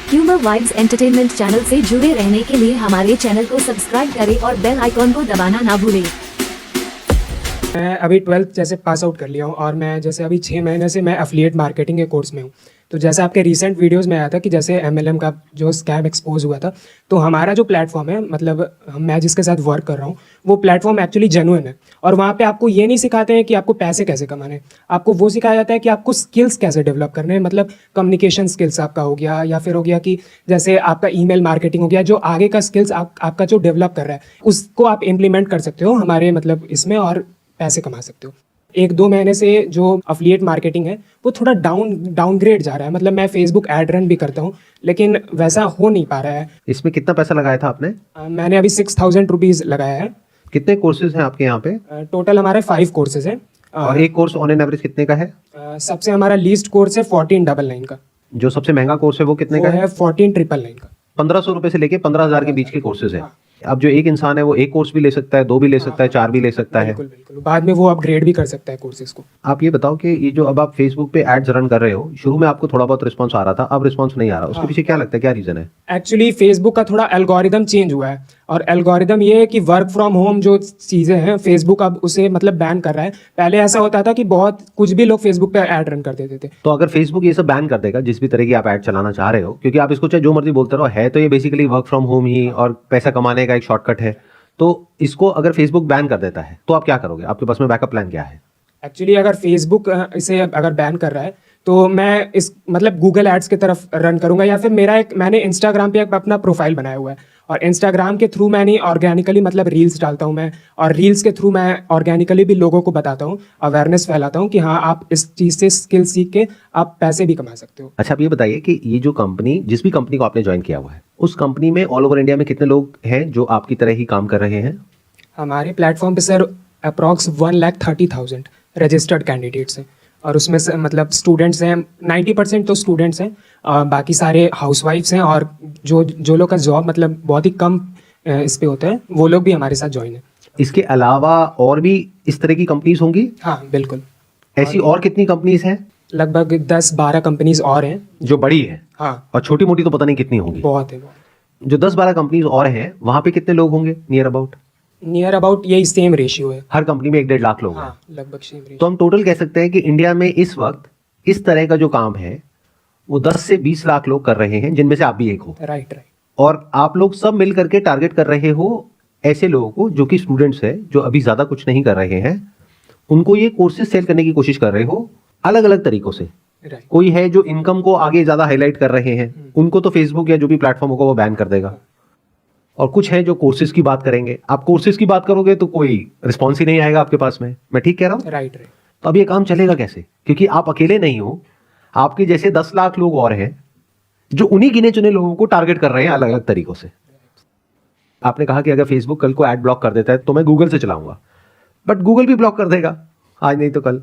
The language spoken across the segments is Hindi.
ह्यूमर वाइब्स एंटरटेनमेंट चैनल से जुड़े रहने के लिए हमारे चैनल को सब्सक्राइब करें और बेल आइकॉन को दबाना ना भूलें। मैं अभी 12th जैसे पास आउट कर लिया हूँ और मैं जैसे अभी 6 महीने से मैं एफिलिएट मार्केटिंग के कोर्स में हूँ। तो जैसे आपके रीसेंट वीडियोस में आया था कि जैसे MLM का जो स्कैम एक्सपोज हुआ था, तो हमारा जो प्लेटफॉर्म है, मतलब मैं जिसके साथ वर्क कर रहा हूँ, वो प्लेटफॉर्म एक्चुअली जेन्युइन है। और वहाँ पे आपको ये नहीं सिखाते हैं कि आपको पैसे कैसे कमाने हैं, आपको वो सिखाया जाता है कि आपको स्किल्स कैसे डेवलप करने हैं। मतलब कम्युनिकेशन स्किल्स आपका हो गया, या फिर हो गया कि जैसे आपका ईमेल मार्केटिंग हो गया, जो आगे का स्किल्स आपका जो डेवलप कर रहा है उसको आप इम्प्लीमेंट कर सकते हो हमारे मतलब इसमें, और पैसे कमा सकते हो। 1-2 महीने से जो अफिलिएट मार्केटिंग है वो थोड़ा डाउनग्रेड जा रहा है। मतलब मैं फेसबुक ऐड रन भी करता हूँ, लेकिन वैसा हो नहीं पा रहा है। इसमें कितना पैसा लगाया था आपने? मैंने अभी 6000 रुपीज़ लगाया है। कितने कोर्सेज हैं आपके यहाँ पे? टोटल हमारे 5 कोर्सेज हैं। और एक कोर्स ऑन एन एवरेज कितने का है? सबसे हमारा लीस्ट कोर्स है 1499 का। जो सबसे महंगा कोर्स है वो कितने वो का है? है 14999 का। 1500 रुपए से लेके 15,000 के बीच के कोर्सेज है। अब जो एक इंसान है वो एक कोर्स भी ले सकता है, 2 भी ले सकता है, 4 भी ले सकता है। बिल्कुल बिल्कुल, बाद में वो अपग्रेड भी कर सकता है कोर्सेज को। आप ये बताओ कि ये जो अब आप फेसबुक पे एड्स रन कर रहे हो, शुरू में आपको थोड़ा बहुत रिस्पांस आ रहा था, अब रिस्पांस नहीं आ रहा, उसके पीछे क्या लगता है, क्या रीजन है? एक्चुअली फेसबुक का थोड़ा एल्गोरिदम चेंज हुआ है, और एल्गोरिदम ये है कि वर्क फ्रॉम होम जो चीज़ें हैं फेसबुक अब उसे मतलब बैन कर रहा है। पहले ऐसा होता था कि बहुत कुछ भी लोग फेसबुक पे ऐड रन कर देते थे। तो अगर फेसबुक ये सब बैन कर देगा, जिस भी तरह की आप ऐड चलाना चाह रहे हो, क्योंकि आप इसको चाहे जो मर्जी बोलते रहो, है तो ये बेसिकली वर्क फ्रॉम होम ही और पैसा कमाने का एक शॉर्टकट है, तो इसको अगर फेसबुक बैन कर देता है तो आप क्या करोगे? आपके पास में बैकअप प्लान क्या है? एक्चुअली अगर फेसबुक इसे अगर बैन कर रहा है तो मैं इस मतलब गूगल एड्स की तरफ रन करूंगा, या फिर मैंने इंस्टाग्राम पे एक अपना प्रोफाइल बनाया हुआ है, और इंस्टाग्राम के थ्रू मैंने ऑर्गेनिकली मतलब रील्स डालता हूँ मैं, और रील्स के थ्रू मैं ऑर्गेनिकली भी लोगों को बताता हूँ, अवेयरनेस फैलाता हूँ कि हाँ आप इस चीज़ से स्किल सीख के आप पैसे भी कमा सकते हो। अच्छा, आप ये बताइए कि ये जो कंपनी, जिस भी कंपनी को आपने ज्वाइन किया हुआ है, उस कंपनी में ऑल ओवर इंडिया में कितने लोग हैं जो आपकी तरह ही काम कर रहे हैं? हमारे प्लेटफॉर्म पे सर अप्रॉक्स 1,30,000 रजिस्टर्ड कैंडिडेट्स हैं, और उसमें से मतलब स्टूडेंट्स हैं 90% तो स्टूडेंट्स हैं, बाकी सारे हाउसवाइफ्स हैं, और जो लोग का जॉब मतलब बहुत ही कम इस पे होता है वो लोग भी हमारे साथ ज्वाइन है। इसके अलावा और भी इस तरह की कंपनीज होंगी? हाँ बिल्कुल। ऐसी और कितनी कंपनीज हैं? लगभग 10-12 कंपनीज और हैं जो बड़ी है, हाँ। और छोटी मोटी तो पता नहीं कितनी होंगी। बहुत है। जो 10-12 कंपनीज और हैं, वहां पे कितने लोग होंगे नियर अबाउट? यही सेम रेशियो है। हर कंपनी में 1-1.5 लाख लोग हैं। हाँ लगभग सेम रेशियो। तो हम टोटल कह सकते हैं कि इंडिया में इस वक्त इस तरह का जो काम है वो 10 से 20 लाख लोग कर रहे हैं, जिनमें से आप भी एक हो। राइट। और आप लोग सब मिल करके टारगेट कर रहे हो ऐसे लोगों को जो कि स्टूडेंट्स है, जो अभी ज्यादा कुछ नहीं कर रहे हैं, उनको ये कोर्सेज सेल करने की कोशिश कर रहे हो अलग अलग तरीकों से। राइट। कोई है जो इनकम को आगे ज्यादा हाईलाइट कर रहे हैं, उनको तो फेसबुक या जो भी प्लेटफॉर्म होगा वो बैन कर देगा, और कुछ है जो कोर्सेज की बात करेंगे। आप कोर्सेज की बात करोगे तो कोई रिस्पॉन्स ही नहीं आएगा आपके पास में। मैं ठीक कह रहा हूँ? राइट। तो अब ये काम चलेगा कैसे? क्योंकि आप अकेले नहीं हो, आपके जैसे 10 लाख लोग और हैं जो उन्हीं गिने चुने लोगों को टारगेट कर रहे हैं अलग अलग तरीकों से। आपने कहा कि अगर फेसबुक कल को ऐड ब्लॉक कर देता है तो मैं गूगल से चलाऊंगा, बट गूगल भी ब्लॉक कर देगा आज नहीं तो कल।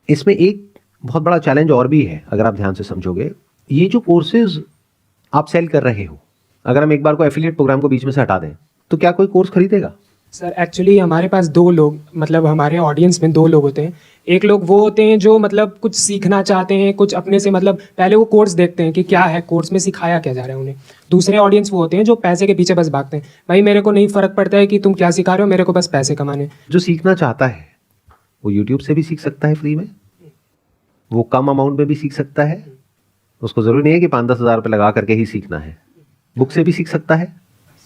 इसमें एक बहुत बड़ा चैलेंज और भी है, अगर आप ध्यान से समझोगे। ये जो कोर्सेज आप सेल कर रहे हो, अगर हम एक बार को एफिलिएट प्रोग्राम को बीच में से हटा दें तो क्या कोई कोर्स खरीदेगा? सर एक्चुअली हमारे पास 2 लोग, मतलब हमारे ऑडियंस में 2 लोग होते हैं। एक लोग वो होते हैं जो मतलब कुछ सीखना चाहते हैं, कुछ अपने से मतलब पहले वो कोर्स देखते हैं कि क्या है, कोर्स में सिखाया क्या जा रहा है उन्हें। दूसरे ऑडियंस वो होते हैं जो पैसे के पीछे बस भागते हैं, भाई मेरे को नहीं फर्क पड़ता है कि तुम क्या सिखा रहे हो, मेरे को बस पैसे कमाने। जो सीखना चाहता है वो यूट्यूब से भी सीख सकता है फ्री में, वो कम अमाउंट में भी सीख सकता है। उसको जरूरी नहीं है कि 5-10 हज़ार रुपये लगा करके ही सीखना है, बुक से भी सीख सकता है।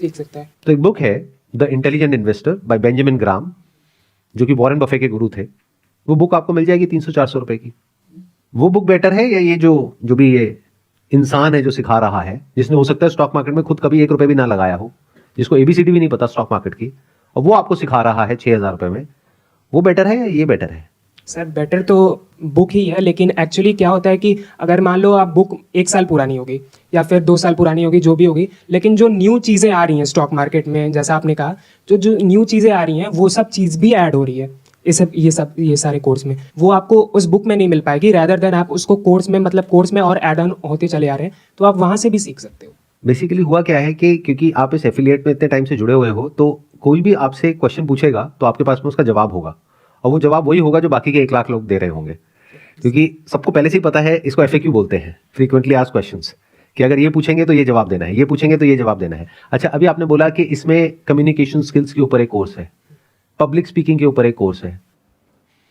तो एक बुक है the intelligent investor by Benjamin Graham, जो कि वॉरेन बफे के गुरु थे। वो बुक आपको मिल जाएगी 300-400 रुपए की। वो बुक बेटर है या ये जो भी ये इंसान है जो सिखा रहा है, जिसने हो सकता है स्टॉक मार्केट में खुद कभी 1 रुपए भी ना लगाया हो, जिसको ABCD भी नहीं पता स्टॉक मार्केट की, और वो आपको सिखा रहा है 6,000 रुपए में, वो बेटर है या ये बेटर है? सर बेटर तो बुक ही है, लेकिन एक्चुअली क्या होता है कि अगर मान लो आप बुक 1 साल पुरानी होगी या फिर 2 साल पुरानी होगी, जो भी होगी, लेकिन जो न्यू चीज़ें आ रही हैं स्टॉक मार्केट में, जैसा आपने कहा, जो न्यू चीज़ें आ रही हैं वो सब चीज़ भी ऐड हो रही है ये सारे कोर्स में, वो आपको उस बुक में नहीं मिल पाएगी। रैदर देन आप उसको कोर्स में और ऐड ऑन होते चले आ रहे हैं, तो आप वहाँ से भी सीख सकते हो। बेसिकली हुआ क्या है कि क्योंकि आप इस एफिलिएट में इतने टाइम से जुड़े हुए हो, तो कोई भी आपसे क्वेश्चन पूछेगा तो आपके पास में उसका जवाब होगा, और वो जवाब वही होगा जो बाकी के 1 लाख लोग दे रहे होंगे। क्योंकि सबको पहले से ही पता है, इसको FAQ बोलते हैं, फ्रीक्वेंटली आस्क्ड क्वेश्चंस, कि अगर ये पूछेंगे तो ये जवाब देना है, ये पूछेंगे तो ये जवाब देना है। अच्छा, अभी आपने बोला कि इसमें कम्युनिकेशन स्किल्स के ऊपर एक कोर्स है, पब्लिक स्पीकिंग के ऊपर एक कोर्स है।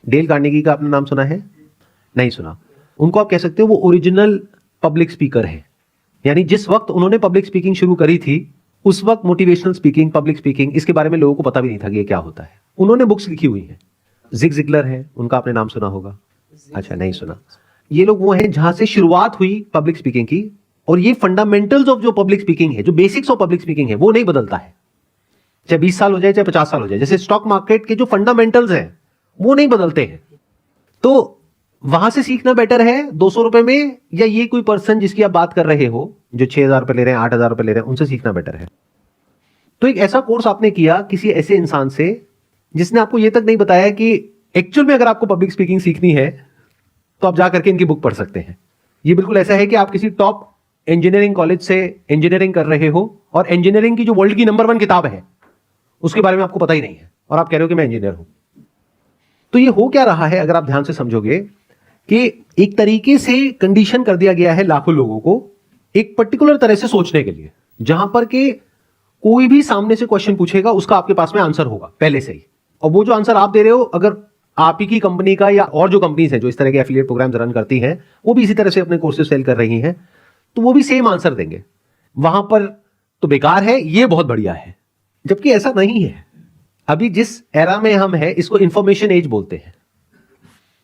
डेल कार्नेगी का आपने नाम सुना है? नहीं सुना। उनको आप कह सकते हो वो ओरिजिनल पब्लिक स्पीकर है, यानी जिस वक्त उन्होंने पब्लिक स्पीकिंग शुरू करी थी उस वक्त मोटिवेशनल स्पीकिंग, पब्लिक स्पीकिंग, इसके बारे में लोगों को पता भी नहीं था कि ये क्या होता है। उन्होंने बुक्स लिखी हुई हैं। जिग जिगलर है, उनका आपने नाम सुना होगा। अच्छा, नहीं सुना। ये लोग वो हैं जहां से शुरुआत हुई पब्लिक स्पीकिंग की, और ये फंडामेंटल्स ऑफ जो पब्लिक स्पीकिंग है, जो बेसिक्स ऑफ पब्लिक स्पीकिंग है, वो नहीं बदलता है, चाहे 20 साल हो जाए चाहे 50 साल हो जाए। जैसे स्टॉक मार्केट के जो फंडामेंटल्स हैं वो नहीं बदलते हैं। तो वहां से सीखना बेटर है 200 रुपए में, या ये कोई पर्सन जिसकी आप बात कर रहे हो जो 6,000 रुपए ले रहे हैं, 8,000 रुपए ले रहे हैं, उनसे सीखना बेटर है। तो एक ऐसा कोर्स आपने किया किसी ऐसे इंसान से जिसने आपको ये तक नहीं बताया कि एक्चुअल में अगर आपको पब्लिक स्पीकिंग सीखनी है तो आप जा करके इनकी बुक पढ़ सकते हैं। ये बिल्कुल ऐसा है कि आप किसी टॉप इंजीनियरिंग कॉलेज से इंजीनियरिंग कर रहे हो और इंजीनियरिंग की जो वर्ल्ड की नंबर 1 किताब है उसके बारे में आपको पता ही नहीं है और आप कह रहे हो कि मैं इंजीनियर हूं। तो ये हो क्या रहा है, अगर आप ध्यान से समझोगे, कि एक तरीके से कंडीशन कर दिया गया है लाखों लोगों को एक पर्टिकुलर तरह से सोचने के लिए, जहां पर के कोई भी सामने से क्वेश्चन पूछेगा उसका आपके पास में आंसर होगा पहले से ही, और वो जो आंसर आप दे रहे हो, अगर आप ही की कंपनी का या और जो कंपनीज हैं जो इस तरह के एफिलिएट प्रोग्राम्स रन करती हैं वो भी इसी तरह से अपने कोर्सेज सेल कर रही हैं, तो वो भी सेम आंसर देंगे। वहां पर तो बेकार है, ये बहुत बढ़िया है, जबकि ऐसा नहीं है। अभी जिस एरा में हम हैं इसको इंफॉर्मेशन एज बोलते हैं,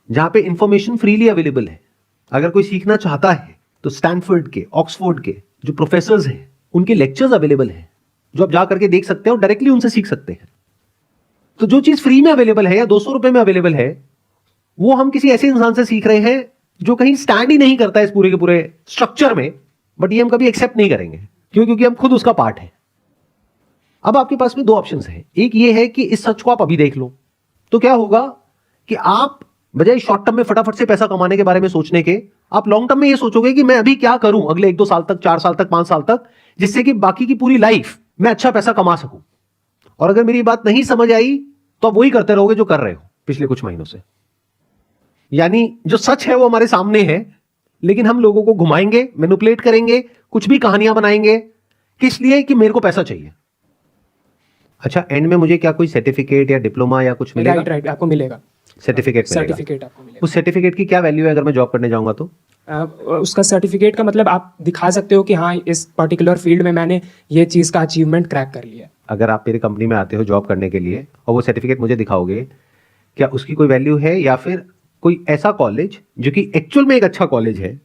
जहां पे इंफॉर्मेशन फ्रीली अवेलेबल है। अगर कोई सीखना चाहता है तो स्टैनफोर्ड के, ऑक्सफोर्ड के जो प्रोफेसर्स हैं उनके लेक्चर्स अवेलेबल हैं जो आप जा करके देख सकते हैं और डायरेक्टली उनसे सीख सकते हैं। तो जो चीज फ्री में अवेलेबल है या 200 रुपए में अवेलेबल है वो हम किसी ऐसे इंसान से सीख रहे हैं जो कहीं स्टैंड ही नहीं करता है इस पूरे के पूरे स्ट्रक्चर में, बट ये हम कभी एक्सेप्ट नहीं करेंगे। क्यों? क्योंकि हम खुद उसका पार्ट है। अब आपके पास में 2 ऑप्शंस हैं। एक ये है कि इस सच को आप अभी देख लो, तो क्या होगा कि आप बजाय शॉर्ट टर्म में फटाफट से पैसा कमाने के बारे में सोचने के, आप लॉन्ग टर्म में ये सोचोगे कि मैं अभी क्या करूं अगले 1-2 साल तक, 4 साल तक, 5 साल तक, जिससे कि बाकी की पूरी लाइफ मैं अच्छा पैसा कमा सकूं। और अगर मेरी बात नहीं समझ आई तो आप वही करते रहोगे जो कर रहे हो पिछले कुछ महीनों से। यानी जो सच है वो हमारे सामने है, लेकिन हम लोगों को घुमाएंगे, मैनिपुलेट करेंगे, कुछ भी कहानियां बनाएंगे, किस लिए? कि मेरे को पैसा चाहिए। अच्छा, एंड में मुझे क्या कोई सर्टिफिकेट या डिप्लोमा या कुछ मिलेगा? राइट, आपको मिलेगा सर्टिफिकेट मिलेगा। सर्टिफिकेट आपको मिलेगा। उस सर्टिफिकेट की क्या वैल्यू है अगर मैं जॉब करने जाऊंगा तो? उसका सर्टिफिकेट का मतलब आप दिखा सकते हो कि हाँ इस पर्टिकुलर फील्ड में मैंने ये चीज़ का अचीवमेंट क्रैक कर लिया। अगर आप मेरी कंपनी में आते हो जॉब करने के लिए और वो सर्टिफिकेट मुझे दिखाओगे, क्या उसकी कोई वैल्यू है? या फिर कोई ऐसा कॉलेज जो कि एक्चुअल में एक अच्छा कॉलेज है,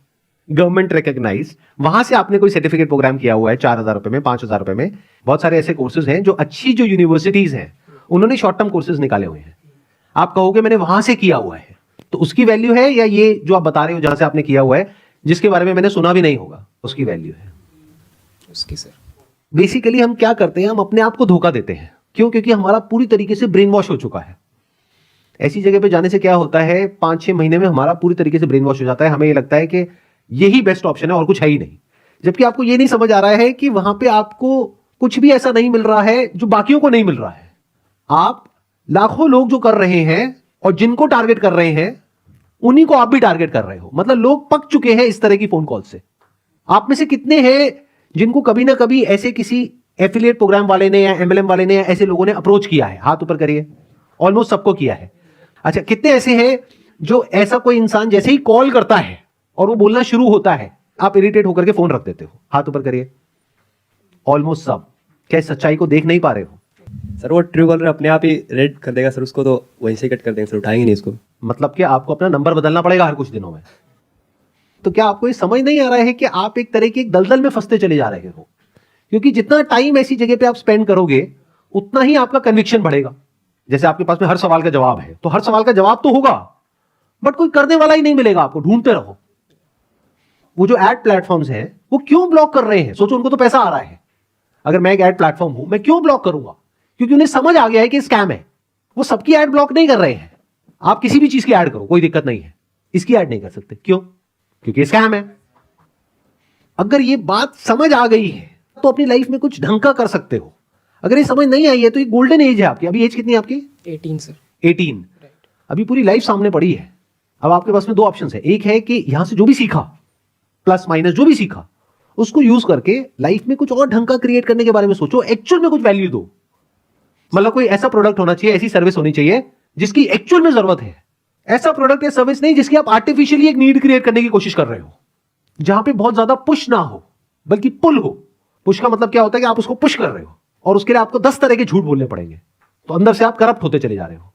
गवर्नमेंट रिकॉग्नाइज, वहां से आपने कोई सर्टिफिकेट प्रोग्राम किया हुआ है 4,000 रुपए में, 5,000 रुपए में, बहुत सारे ऐसे कोर्सेज हैं जो अच्छी जो यूनिवर्सिटीज हैं उन्होंने शॉर्ट टर्म कोर्सेज निकाले हुए हैं, आप कहोगे मैंने वहां से किया हुआ है, तो उसकी वैल्यू है? या ये जो आप बता रहे हो जहां से आपने किया हुआ है जिसके बारे में मैंने सुना भी नहीं होगा, उसकी वैल्यू है? उसकी सर बेसिकली हम क्या करते हैं, हम अपने आप को धोखा देते हैं। क्यों? क्योंकि हमारा पूरी तरीके से ब्रेन वॉश हो चुका है। ऐसी जगह पे जाने से क्या होता है, 5-6 महीने में हमारा पूरी तरीके से ब्रेन वॉश हो जाता है। हमें ये लगता है कि यही बेस्ट ऑप्शन है और कुछ है ही नहीं, जबकि आपको ये नहीं समझ आ रहा है कि वहां पे आपको कुछ भी ऐसा नहीं मिल रहा है जो बाकियों को नहीं मिल रहा है। आप लाखों लोग जो कर रहे हैं और जिनको टारगेट कर रहे हैं उन्हीं को आप भी टारगेट कर रहे हो। मतलब लोग पक चुके हैं इस तरह की फोन कॉल से। आप में से कितने हैं जिनको कभी ना कभी ऐसे किसी एफिलिएट प्रोग्राम वाले ने या एमएलएम वाले ने या ऐसे लोगों ने अप्रोच किया है? हाथ ऊपर करिए। ऑलमोस्ट सबको किया है। अच्छा, कितने ऐसे हैं जो ऐसा कोई इंसान जैसे ही कॉल करता है और वो बोलना शुरू होता है आप इरिटेट होकर के फोन रख देते हो? हाथ ऊपर करिए। ऑलमोस्ट सब। क्या इस सच्चाई को देख नहीं पा रहे हो? सर वो ट्रू कॉलर अपने आप ही रेड कर देगा सर, उसको तो वहीं से कट कर देंगे सर, उठाएंगे नहीं इसको। मतलब कि आपको अपना नंबर बदलना पड़ेगा हर कुछ दिनों में। तो क्या आपको ये समझ नहीं आ रहा है कि आप एक तरह की एक दलदल में फंसते चले जा रहे हो? क्योंकि जितना टाइम ऐसी जगह पे आप स्पेंड करोगे उतना ही आपका कन्विक्शन बढ़ेगा। जैसे आपके पास में हर सवाल का जवाब है, तो हर सवाल का जवाब तो होगा बट कोई करने वाला ही नहीं मिलेगा आपको, ढूंढते रहो। वो जो एड प्लेटफॉर्म्स हैं वो क्यों ब्लॉक कर रहे हैं? सोचो, उनको तो पैसा आ रहा है। अगर मैं एक एड प्लेटफॉर्म हूं, मैं क्यों ब्लॉक करूंगा? क्योंकि उन्हें समझ आ गया है कि स्कैम है। वो सबकी एड ब्लॉक नहीं कर रहे हैं। आप किसी भी चीज की ऐड करो, कोई दिक्कत नहीं है, इसकी ऐड नहीं कर सकते। क्यों? क्योंकि स्कैम है। अगर ये बात समझ आ गई है तो अपनी लाइफ में कुछ ढंग का कर सकते हो। अगर ये समझ नहीं आई है तो ये गोल्डन एज है आपकी। अभी एज कितनी है आपकी? 18 सर। 18। अभी पूरी लाइफ सामने पड़ी है। अब आपके पास में 2 ऑप्शन है। एक है कि यहां से जो भी सीखा, प्लस माइनस जो भी सीखा, उसको यूज करके लाइफ में कुछ और ढंग का क्रिएट करने के बारे में सोचो, एक्चुअल में कुछ वैल्यू दो। मतलब कोई ऐसा प्रोडक्ट होना चाहिए, ऐसी सर्विस होनी चाहिए जिसकी एक्चुअल में जरूरत है। ऐसा प्रोडक्ट या सर्विस नहीं जिसकी आप आर्टिफिशियली एक नीड क्रिएट करने की कोशिश कर रहे हो, जहां पे बहुत ज्यादा पुश ना हो बल्कि पुल हो। पुश का मतलब क्या होता है कि आप उसको पुश कर रहे हो और उसके लिए आपको 10 तरह के झूठ बोलने पड़ेंगे, तो अंदर से आप करप्ट होते चले जा रहे हो।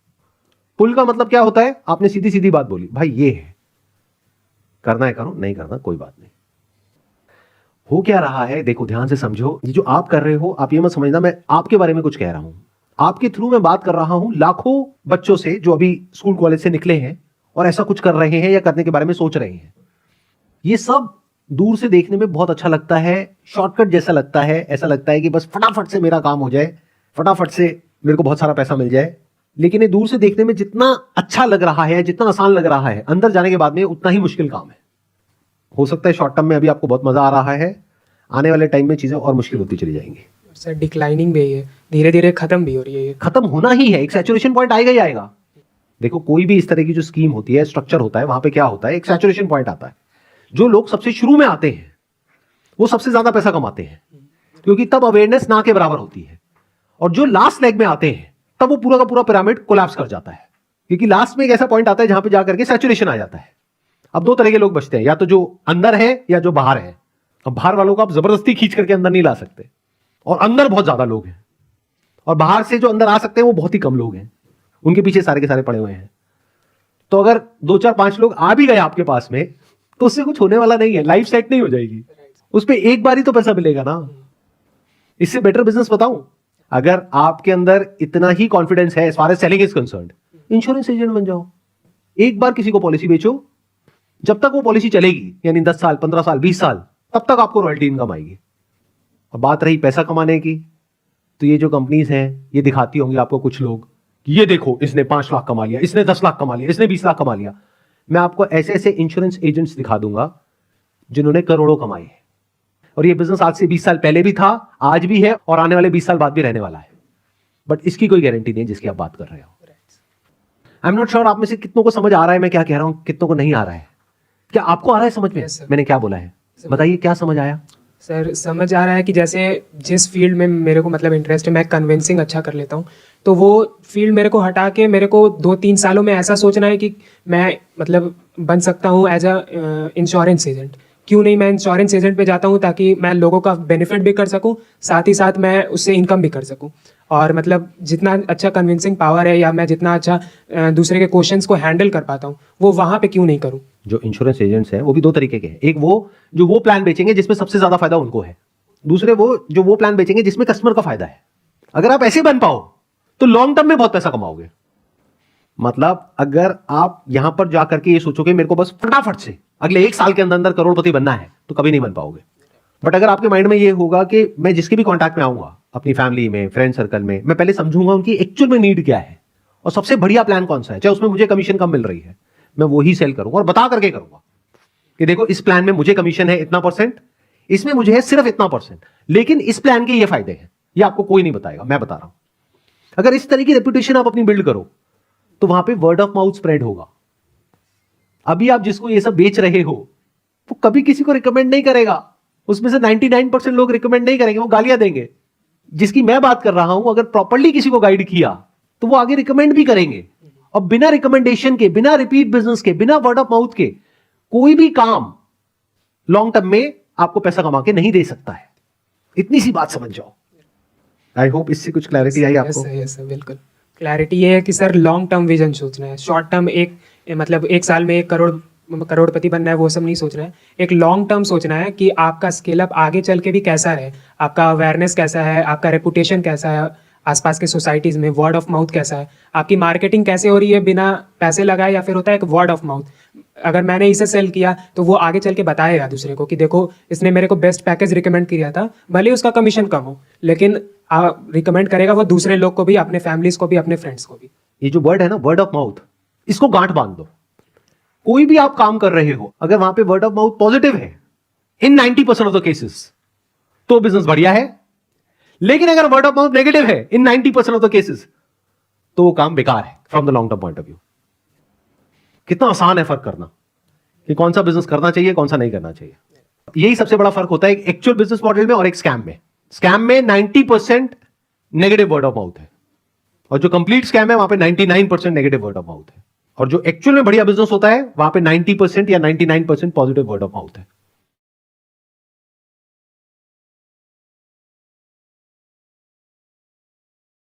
पुल का मतलब क्या होता है, आपने सीधी सीधी बात बोली, भाई ये है, करना है करो, नहीं करना कोई बात नहीं। हो क्या रहा है देखो, ध्यान से समझो। ये जो आप कर रहे हो, आप ये मत समझना मैं आपके बारे में कुछ कह रहा हूं। आपके थ्रू मैं बात कर रहा हूं लाखों बच्चों से जो अभी स्कूल कॉलेज से निकले हैं और ऐसा कुछ कर रहे हैं या करने के बारे में सोच रहे हैं। ये सब दूर से देखने में बहुत अच्छा लगता है, शॉर्टकट जैसा लगता है। ऐसा लगता है कि बस फटाफट से मेरा काम हो जाए, फटाफट से मेरे को बहुत सारा पैसा मिल जाए। लेकिन ये दूर से देखने में जितना अच्छा लग रहा है, जितना आसान लग रहा है, अंदर जाने के बाद में उतना ही मुश्किल काम है। हो सकता है शॉर्ट टर्म में अभी आपको बहुत मजा आ रहा है, आने वाले टाइम में चीजें और मुश्किल होती चली जाएंगी। सर डिक्लाइनिंग भी है, धीरे धीरे खत्म भी हो रही है ये। खत्म होना ही है, एक सैचुरेशन पॉइंट आएगा ही आएगा। देखो कोई भी इस तरह की जो स्कीम होती है, स्ट्रक्चर होता है, वहां पे क्या होता है, एक सैचुरेशन पॉइंट आता है। जो लोग सबसे शुरू में आते हैं वो सबसे ज्यादा पैसा कमाते हैं, क्योंकि तब अवेयरनेस ना के बराबर होती है। और जो लास्ट लेग में आते हैं तब वो पूरा का पूरा पिरामिड कोलैप्स कर जाता है, क्योंकि लास्ट में एक ऐसा पॉइंट आता है जहां पे जाकर के सैचुरेशन आ जाता है। अब दो तरह के लोग बचते हैं, या तो जो अंदर है या जो बाहर है। अब बाहर वालों को आप जबरदस्ती खींच करके अंदर नहीं ला सकते, और अंदर बहुत ज्यादा लोग हैं, और बाहर से जो अंदर आ सकते हैं वो बहुत ही कम लोग हैं, उनके पीछे सारे के सारे पड़े हुए हैं। तो अगर 2 4 5 लोग आ भी गए आपके पास में, तो उससे कुछ होने वाला नहीं है, लाइफ सेट नहीं हो जाएगी। उस पर एक बार ही तो पैसा मिलेगा ना। इससे बेटर बिजनेस बताऊं, अगर आपके अंदर इतना ही कॉन्फिडेंस है as far as selling is concerned, insurance agent बन जाओ। एक बार किसी को पॉलिसी बेचो, जब तक वो पॉलिसी चलेगी, यानी 10 साल 15 साल 20 साल, तब तक आपको रॉयल्टी इनकम आएगी। अब बात रही पैसा कमाने की, तो ये जो कंपनीज हैं ये दिखाती होंगी आपको कुछ लोग, ये देखो इसने 5 लाख कमा लिया, इसने 10 लाख कमा लिया, इसने 20 लाख कमा लिया। मैं आपको ऐसे ऐसे इंश्योरेंस एजेंट्स दिखा दूंगा जिन्होंने करोड़ों कमाए हैं, और ये बिजनेस आज से 20 साल पहले भी था, आज भी है, और आने वाले 20 साल बाद भी रहने वाला है। बट इसकी कोई गारंटी नहीं है जिसकी आप बात कर रहे हो। आई एम नॉट श्योर आप में से कितनों को समझ आ रहा है मैं क्या कह रहा हूं, कितनों को नहीं आ रहा है। क्या आपको आ रहा है समझ में? Yes, sir. मैंने क्या बोला है बताइए, क्या समझ आया? सर समझ आ रहा है कि जैसे जिस फील्ड में मेरे को मतलब इंटरेस्ट है, मैं कन्विंसिंग अच्छा कर लेता हूँ, तो वो फील्ड मेरे को हटा के मेरे को 2-3 सालों में ऐसा सोचना है कि मैं मतलब बन सकता हूँ एज अ इंश्योरेंस एजेंट। क्यों नहीं मैं इंश्योरेंस एजेंट पे जाता हूँ, ताकि मैं लोगों का बेनिफिट भी कर सकूँ, साथ ही साथ मैं उससे इनकम भी कर सकूँ। और मतलब जितना अच्छा कन्विंसिंग पावर है, या मैं जितना अच्छा दूसरे के क्वेश्चंस को हैंडल कर पाता हूँ, वो वहाँ पे क्यों नहीं करूँ। जो इंश्योरेंस एजेंट्स हैं वो भी 2 तरीके के हैं। एक वो जो वो प्लान बेचेंगे जिसमें सबसे ज्यादा फायदा उनको है, दूसरे वो जो वो प्लान बेचेंगे जिसमें कस्टमर का फायदा है। अगर आप ऐसे बन पाओ तो लॉन्ग टर्म में बहुत पैसा कमाओगे। मतलब अगर आप यहां पर जाकर के ये सोचोगे मेरे को बस फटाफट से अगले 1 साल के अंदर अंदर करोड़पति बनना है, तो कभी नहीं बन पाओगे। बट अगर आपके माइंड में ये होगा कि मैं जिसके भी कॉन्टैक्ट में आऊंगा, अपनी फैमिली में, फ्रेंड सर्कल में, मैं पहले समझूंगा उनकी एक्चुअल में नीड क्या है और सबसे बढ़िया प्लान कौन सा है, चाहे उसमें मुझे कमीशन कम मिल रही है, मैं वही सेल करूंगा और बता करके करूंगा कि देखो इस प्लान में मुझे कमीशन है इतना %, इसमें मुझे है सिर्फ इतना %, लेकिन इस प्लान के ये फायदे हैं, ये आपको कोई नहीं बताएगा, मैं बता रहा हूं। अगर इस तरह की रेपुटेशन आप अपनी बिल्ड करो तो वहां पे वर्ड ऑफ माउथ स्प्रेड होगा। अभी आप जिसको ये सब बेच रहे हो वो कभी किसी को रिकमेंड नहीं करेगा, उसमें से 99% लोग रिकमेंड नहीं करेंगे, वो गालियां देंगे। जिसकी मैं बात कर रहा हूं, अगर प्रॉपर्ली किसी को गाइड किया तो वो आगे रिकमेंड भी करेंगे। और बिना रिकमेंडेशन के, बिना रिपीट बिजनेस के, बिना वर्ड ऑफ माउथ के कोई भी काम लॉन्ग टर्म में आपको पैसा कमा के नहीं दे सकता है। इतनी सी बात समझ जाओ। आई होप इससे कुछ क्लैरिटी आई आपको। यस सर, बिल्कुल क्लैरिटी ये है कि सर लॉन्ग टर्म विजन सोचना है। शॉर्ट टर्म मतलब 1 साल में 1 करोड़पति बनना है, वो सब नहीं सोचना है। एक लॉन्ग टर्म सोचना है कि आपका स्केल अप आगे चल के भी कैसा है, आपका अवेयरनेस कैसा है, आपका रेपुटेशन कैसा है आसपास के सोसाइटीज़ में, वर्ड ऑफ माउथ कैसा है, आपकी मार्केटिंग कैसे हो रही है बिना पैसे लगाए, या फिर होता है एक वर्ड ऑफ माउथ, अगर मैंने इसे सेल किया तो वो आगे चल के बताएगा दूसरे को कि देखो इसने मेरे को बेस्ट पैकेज रिकमेंड किया था, भले उसका कमीशन कम हो, लेकिन रिकमेंड करेगा वो दूसरे लोग को भी, अपने फैमिलीज को भी, अपने फ्रेंड्स को भी। ये जो वर्ड है ना, वर्ड ऑफ माउथ, इसको गांठ बांध दो। कोई भी आप काम कर रहे हो, अगर वहां पे वर्ड ऑफ माउथ पॉजिटिव है इन 90% ऑफ द केसेस, तो बिजनेस बढ़िया है। लेकिन अगर वर्ड ऑफ माउथ नेगेटिव है इन 90% ऑफ द केसेस, तो वो काम बेकार है from the long term point of view. कितना आसान है फर्क करना कि कौन सा बिजनेस करना चाहिए, कौन सा नहीं करना चाहिए। यही सबसे बड़ा फर्क होता है एक एक्चुअल बिजनेस मॉडल में और एक स्कैम में। स्कैम में 90% नेगेटिव वर्ड ऑफ माउथ है, और जो कंप्लीट स्कैम है वहां पे 99% नेगेटिव वर्ड ऑफ माउथ है, और जो एक्चुअल में बढ़िया बिजनेस होता है वहां पे 90% या 99% पॉजिटिव वर्ड ऑफ माउथ है।